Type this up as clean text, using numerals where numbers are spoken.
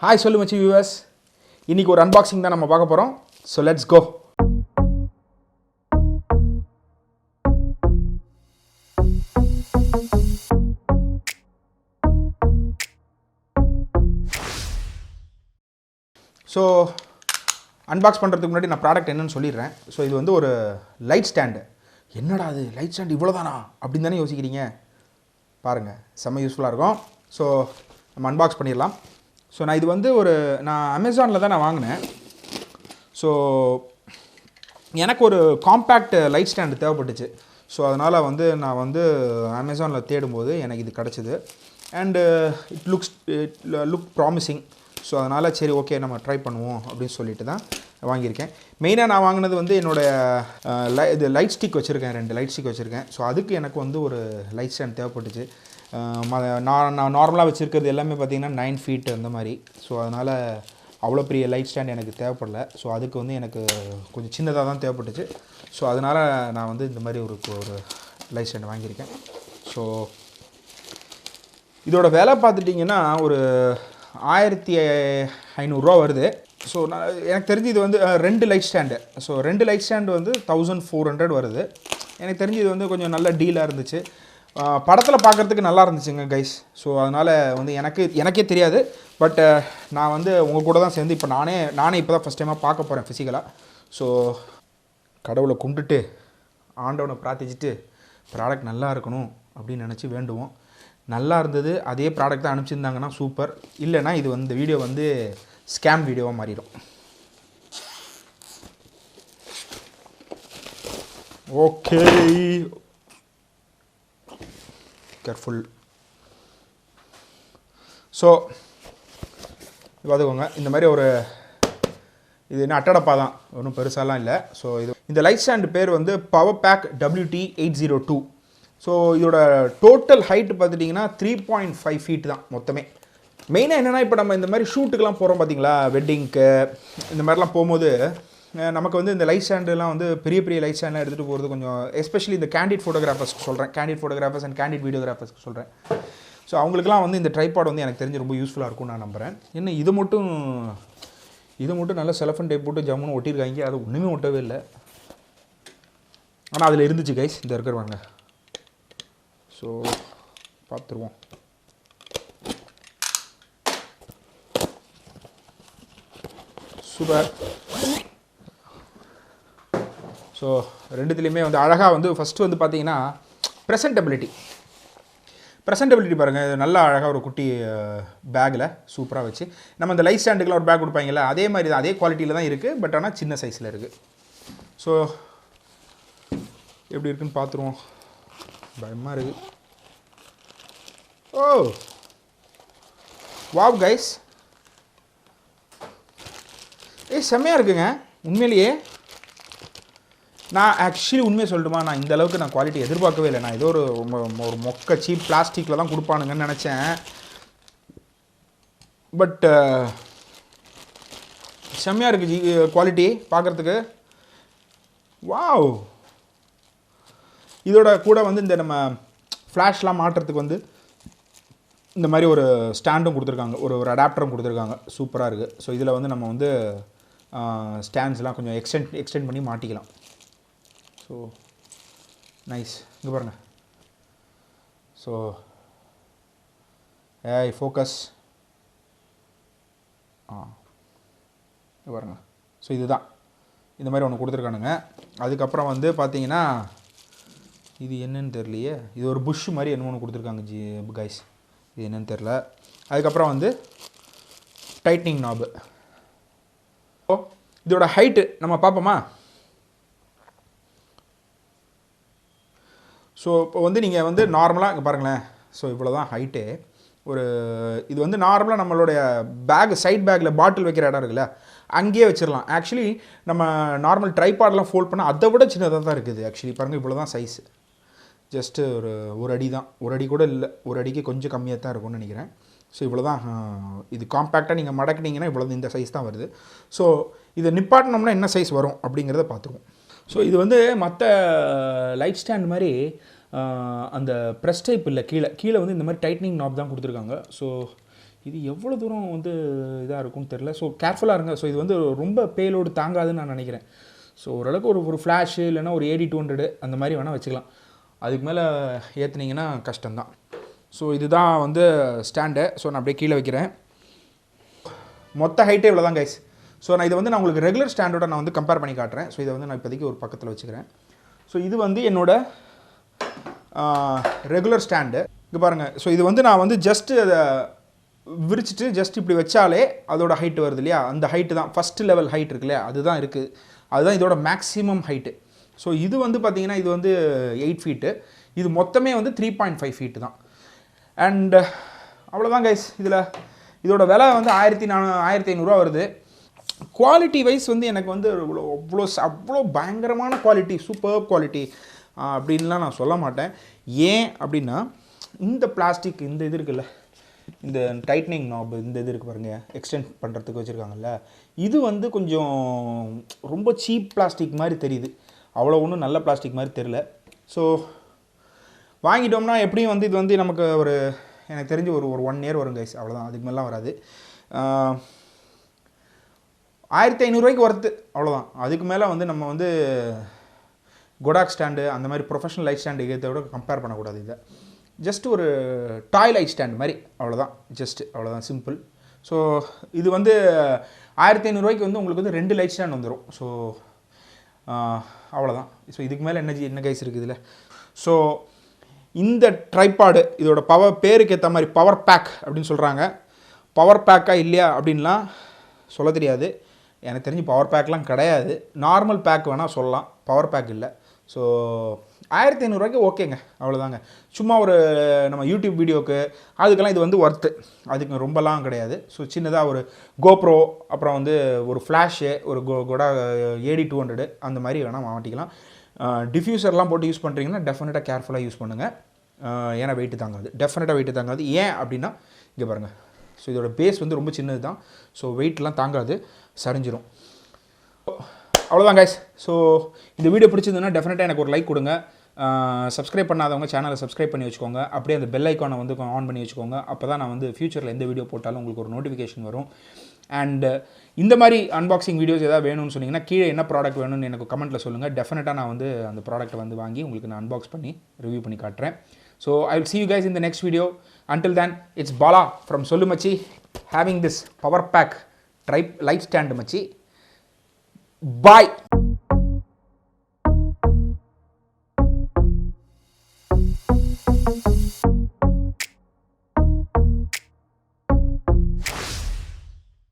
Hi சொல்லு மச்சி viewers, இன்றைக்கி ஒரு அன்பாக்சிங் தான் நம்ம பார்க்க போகிறோம். So let's go. So unbox பண்ணுறதுக்கு முன்னாடி நான் ப்ராடக்ட் என்னன்னு சொல்லிடுறேன். ஸோ இது வந்து ஒரு லைட் ஸ்டாண்டு. என்னடா அது லைட் ஸ்டாண்ட் இவ்வளோ தானா அப்படின்னு தானே யோசிக்கிறீங்க. பாருங்கள், செம்ம யூஸ்ஃபுல்லாக இருக்கும். ஸோ நம்ம அன்பாக்ஸ் பண்ணிடலாம். ஸோ நான் இது வந்து நான் அமேசானில் தான் நான் வாங்கினேன். ஸோ எனக்கு ஒரு காம்பேக்ட் லைட் ஸ்டாண்டு தேவைப்பட்டுச்சு. ஸோ அதனால் நான் அமேசானில் தேடும்போது எனக்கு இது கிடச்சிது. And it look promising. So அதனால் சரி ஓகே நம்ம ட்ரை பண்ணுவோம் அப்படின்னு சொல்லிட்டு தான் வாங்கியிருக்கேன். மெயினாக நான் வாங்கினது என்னோடய இது லைட் ஸ்டிக் வச்சுருக்கேன், 2 லைட் ஸ்டிக் வச்சுருக்கேன். ஸோ அதுக்கு எனக்கு ஒரு லைட் ஸ்டாண்ட் தேவைப்பட்டுச்சு. நான் நார்மலாக வச்சுருக்கிறது எல்லாமே பார்த்திங்கன்னா 9 ஃபீட் அந்த மாதிரி. ஸோ அதனால் அவ்வளோ பெரிய லைட் ஸ்டாண்ட் எனக்கு தேவைப்படல. ஸோ அதுக்கு எனக்கு கொஞ்சம் சின்னதாக தான் தேவைப்பட்டுச்சு. ஸோ அதனால் நான் இந்த மாதிரி ஒரு லைட் ஸ்டாண்ட் வாங்கியிருக்கேன். ஸோ இதோட விலை பார்த்துட்டிங்கன்னா ஒரு 1500 வருது. ஸோ எனக்கு தெரிஞ்சு இது 2 light stand. So 2 light stand 1400 வருது. எனக்கு தெரிஞ்சு இது கொஞ்சம் நல்ல டீலாக இருந்துச்சு. படத்தில் பார்க்குறதுக்கு நல்லா இருந்துச்சுங்க கைஸ். ஸோ அதனால் எனக்கே தெரியாது. பட் நான் உங்கள் கூட தான் சேர்ந்து இப்போ நானே இப்போ தான் ஃபஸ்ட் டைமாக பார்க்க போகிறேன் ஃபிசிக்கலாக. ஸோ கடவுளை கும்பிட்டுட்டு ஆண்டவனை பிரார்த்திச்சுட்டு ப்ராடக்ட் நல்லா இருக்கணும் அப்படின்னு நினச்சி வேண்டுவோம். நல்லா இருந்தது, அதே ப்ராடக்ட் தான் அனுப்பிச்சிருந்தாங்கன்னா சூப்பர். இல்லைனா இது இந்த வீடியோ ஸ்கேம் வீடியோவாக மாறிடும். Okay, careful. ஸோ பார்த்துக்கோங்க, இந்த மாதிரி இது என்ன அட்டடப்பா தான், ஒன்றும் பெருசாலாம் இல்லை. ஸோ இந்த லைட் ஸ்டாண்டு பேர் பவர் பேக் WT802. ஸோ இதோட டோட்டல் ஹைட்டு பார்த்துட்டிங்கன்னா 3.5 ஃபீட் தான் மொத்தமே. மெயினாக என்னென்னா, இப்போ நம்ம இந்த மாதிரி ஷூட்டுக்கெலாம் போகிறோம் பார்த்தீங்களா, வெட்டிங்க்கு இந்த மாதிரிலாம் போகும்போது நமக்கு இந்த லைட் ஸ்டாண்டுலாம் பெரிய பெரிய லைட் ஸ்டாண்ட்லாம் எடுத்துகிட்டு போகிறது கொஞ்சம், எஸ்பெஷலி இந்த கேண்டிட் ஃபோட்டோகிராஃபர்ஸ்க்கு சொல்கிறேன், கேண்டிட் ஃபோட்டோகிராஃபர்ஸ் அண்ட் கேண்டிட் வீடியோகிராஃபர்ஸ்க்கு சொல்கிறேன். ஸோ அவங்களுக்குலாம் இந்த ட்ரைபாட் எனக்கு தெரிஞ்சு ரொம்ப யூஸ்ஃபுல்லாக இருக்கும்னு நான் நம்புகிறேன். என்ன இது மட்டும் நல்லா செலஃபன் டைப் போட்டு ஜம்முன்னு ஒட்டியிருக்காங்க. அது ஒன்றுமே ஒட்டவே இல்லை, ஆனால் அதில் இருந்துச்சு கைஸ். இந்த இருக்கிறவாங்க. ஸோ பார்த்துருவோம். சூப்பர். ஸோ ரெண்டுத்துலேயுமே அழகாக ஃபஸ்ட்டு பார்த்தீங்கன்னா ப்ரெசன்டபிலிட்டி பாருங்கள். நல்லா அழகாக ஒரு குட்டி பேக்கில் சூப்பராக வச்சு, நம்ம இந்த லைட் ஸ்டாண்டுக்கெலாம் ஒரு பேக் கொடுப்பாங்கல்ல, அதே மாதிரி தான், அதே குவாலிட்டியில் தான் இருக்குது. பட் ஆனால் சின்ன சைஸில் இருக்குது. ஸோ எப்படி இருக்குன்னு பார்த்துருவோம். பயமாக இருக்குது. ஓ வாவ் கைஸ், செம்மையாக இருக்குங்க உண்மையிலேயே. நான் ஆக்சுவலி உண்மையை சொல்லட்டுமா, நான் இந்த அளவுக்கு குவாலிட்டி எதிர்பார்க்கவே இல்லை. நான் ஏதோ ஒரு மொக்க சீப் பிளாஸ்டிக்கில் தான் கொடுப்பானுங்கன்னு நினச்சேன். பட் செம்மையாக இருக்குது குவாலிட்டி பார்க்குறதுக்கு. வாவ். இதோட கூட இந்த நம்ம ஃப்ளாஷ்லாம் மாட்டுறதுக்கு இந்த மாதிரி ஒரு ஸ்டாண்டும் கொடுத்துருக்காங்க, ஒரு அடாப்டரும் கொடுத்துருக்காங்க. சூப்பராக இருக்குது. ஸோ இதில் நம்ம ஸ்டாண்ட்ஸ்லாம் கொஞ்சம் எக்ஸ்டெண்ட் பண்ணி மாட்டிக்கலாம். So nice. இங்கே பாருங்கள். So focus. இங்கே பாருங்கள். ஸோ இதுதான் இந்த மாதிரி ஒன்று கொடுத்துருக்கானுங்க. அதுக்கப்புறம் பார்த்தீங்கன்னா இது என்னன்னு தெரியலையே, இது ஒரு புஷ் மாதிரி ஒன்று கொடுத்துருக்காங்க கைஸ். இது என்னன்னு தெரில. அதுக்கப்புறம் டைட்னிங் நாபு. ஓ இதோட ஹைட்டு நம்ம பார்ப்போமா. ஸோ இப்போ நீங்கள் நார்மலாக இங்கே பாருங்களேன். ஸோ இவ்வளோ தான் ஹைட்டே. இது நார்மலாக நம்மளுடைய சைட் பேக்கில் பாட்டில் வைக்கிற இடம் இருக்குல்ல, அங்கேயே வச்சிடலாம். ஆக்சுவலி நம்ம நார்மல் ட்ரைபாட்லாம் ஃபோல்ட் பண்ணால் அதை விட சின்னதாக தான் இருக்குது. ஆக்சுவலி பாருங்கள், இவ்வளோ தான் சைஸு. ஜஸ்ட்டு ஒரு அடி தான், ஒரு அடி கூட இல்லை, ஒரு அடிக்கு கொஞ்சம் கம்மியாக தான் இருக்கும்னு நினைக்கிறேன். ஸோ இவ்வளோ தான். இது காம்பேக்டாக நீங்கள் மடக்கினீங்கன்னா இவ்வளோ இந்த சைஸ் தான் வருது. ஸோ இதை நிப்பாட்டினோம்னா என்ன சைஸ் வரும் அப்படிங்கிறத பார்த்துருவோம். ஸோ இது மற்ற லைட் ஸ்டாண்ட் மாதிரி அந்த ப்ரெஸ் டைப் இல்லை, கீழே இந்த மாதிரி டைட்னிங் நாப் தான் கொடுத்துருக்காங்க. ஸோ இது எவ்வளோ தூரம் வந்து இதாக இருக்கும்னு தெரில. ஸோ கேர்ஃபுல்லாக இருங்க. ஸோ இது வந்து ரொம்ப பேலோடு தாங்காதுன்னு நான் நினைக்கிறேன். ஸோ ஓரளவுக்கு ஒரு ஃப்ளாஷு இல்லைனா ஒரு AD200 அந்த மாதிரி வேணால் வச்சுக்கலாம். அதுக்கு மேலே ஏற்றுனீங்கன்னா கஷ்டம்தான். ஸோ இதுதான் வந்து ஸ்டாண்டு. ஸோ நான் அப்படியே கீழே வைக்கிறேன். மொத்த ஹைட்டே இவ்வளோ தான் கைஸ். ஸோ நான் இதை வந்து நான் உங்களுக்கு ரெகுலர் ஸ்டாண்டோட நான் வந்து கம்பேர் பண்ணி காட்டுறேன். ஸோ இதை வந்து நான் இப்போதைக்கு ஒரு பக்கத்தில் வச்சுக்கிறேன். ஸோ இது வந்து என்னோட ரெகுலர் ஸ்டாண்டு. இங்கே பாருங்கள். ஸோ இது வந்து நான் வந்து ஜஸ்ட்டு அதை விரிச்சிட்டு ஜஸ்ட் இப்படி வச்சாலே அதோட ஹைட்டு வருது இல்லையா, அந்த ஹைட்டு தான் ஃபஸ்ட்டு லெவல் ஹைட் இருக்கு இல்லையா, அதுதான் இருக்குது. அதுதான் இதோட மேக்ஸிமம் ஹைட்டு. ஸோ இது வந்து பார்த்திங்கன்னா இது வந்து 8 ஃபீட்டு. இது மொத்தமே வந்து 3.5 ஃபீட்டு தான். அண்ட் அவ்வளோதான் கைஸ். இதோட விலை வந்து 1500 வருது. குவாலிட்டி வைஸ் வந்து எனக்கு வந்து அவ்வளோ பயங்கரமான குவாலிட்டி, சூப்பர் குவாலிட்டி அப்படின்லாம் நான் சொல்ல மாட்டேன். ஏன் அப்படின்னா இந்த பிளாஸ்டிக் இந்த இது இருக்குல்ல, இந்த டைட்னிங் நாப் இந்த இது இருக்குது பாருங்கள், எக்ஸ்டெண்ட் பண்ணுறதுக்கு வச்சுருக்காங்கல்ல, இது வந்து கொஞ்சம் ரொம்ப சீப் பிளாஸ்டிக் மாதிரி தெரியுது. அவ்வளோ ஒன்றும் நல்ல பிளாஸ்டிக் மாதிரி தெரில. ஸோ வாங்கிட்டோம்னா எப்படியும் வந்து இது வந்து நமக்கு எனக்கு தெரிஞ்சு ஒரு 1 இயர் வரும் கைஸ், அவ்வளோதான். அதுக்கு மேலாம் வராது. 1500 ஒர்த்து, அவ்வளோதான். அதுக்கு மேலே வந்து நம்ம வந்து கொடாக் ஸ்டாண்டு அந்த மாதிரி ப்ரொஃபஷனல் லைட் ஸ்டாண்டு இதை விட கம்பேர் பண்ணக்கூடாது. இதை ஜஸ்ட் ஒரு டாய் லைட் ஸ்டாண்ட் மாதிரி, அவ்வளோதான். அவ்வளோதான், சிம்பிள். ஸோ இது வந்து 1500 வந்து உங்களுக்கு வந்து 2 லைட் ஸ்டாண்ட் வந்துடும். ஸோ அவ்வளோதான். ஸோ இதுக்கு மேலே என்ன கைஸ் இருக்குது இதில். ஸோ இந்த ட்ரைபாடு இதோட பேருக்கு ஏற்ற மாதிரி பவர் பேக் அப்படின்னு சொல்கிறாங்க. பவர் பேக்காக இல்லையா அப்படின்லாம் சொல்ல தெரியாது. எனக்கு தெரிஞ்சு பவர் பேக்லாம் கிடையாது. நார்மல் பேக் வேணால் சொல்லலாம், பவர் பேக் இல்லை. ஸோ 1500 ஓகேங்க, அவ்வளோதாங்க. சும்மா நம்ம யூடியூப் வீடியோக்கு அதுக்கெல்லாம் இது வந்து ஒர்த்து, அதுக்கு ரொம்பலாம் கிடையாது. ஸோ சின்னதாக ஒரு கோப்ரோ, அப்புறம் வந்து ஒரு ஃப்ளாஷு, ஒரு கொடா AD200 அந்த மாதிரி வேணால் மாட்டிக்கலாம். டிஃப்யூசர்லாம் போட்டு யூஸ் பண்ணுறீங்கன்னா டெஃபினட்டாக கேர்ஃபுல்லாக யூஸ் பண்ணுங்கள். ஏன்னா வெயிட்டு தாங்காது, டெஃபினட்டாக வெயிட்டு தாங்காது. ஏன் அப்படின்னா இங்கே பாருங்கள். ஸோ இதோட பேஸ் வந்து ரொம்ப சின்னது தான். ஸோ வெயிட்லாம் தாங்காது, சரிஞ்சிடும். அவ்வளோதான் கைஸ். ஸோ இந்த வீடியோ பிடிச்சிருந்ததுன்னா டெஃபினட்டாக எனக்கு ஒரு லைக் கொடுங்க. சப்ஸ்கிரைப் பண்ணாதவங்க சேனலை சப்ஸ்கிரைப் பண்ணி வச்சுக்கோங்க. அப்படியே அந்த பெல் ஐக்கானை வந்து ஆன் பண்ணி வச்சுக்கோங்க. அப்போ தான் நான் வந்து ஃப்யூச்சரில் எந்த வீடியோ போட்டாலும் உங்களுக்கு ஒரு நோட்டிஃபிகேஷன் வரும். அண்ட் இந்த மாதிரி அன்பாக்சிங் வீடியோஸ் எதாவது வேணும்னு சொன்னீங்கன்னா கீழே என்ன ப்ராடக்ட் வேணும்னு எனக்கு கமெண்ட்டில் சொல்லுங்கள். டெஃபினட்டாக நான் வந்து அந்த ப்ராடக்ட்டை வந்து வாங்கி உங்களுக்கு நான் அன்பாக்ஸ் பண்ணி ரிவ்யூ பண்ணி காட்டுறேன். So I will see you guys in the next video. Until then, it's Bala from Sollumachi having this power pack light stand machi. Bye.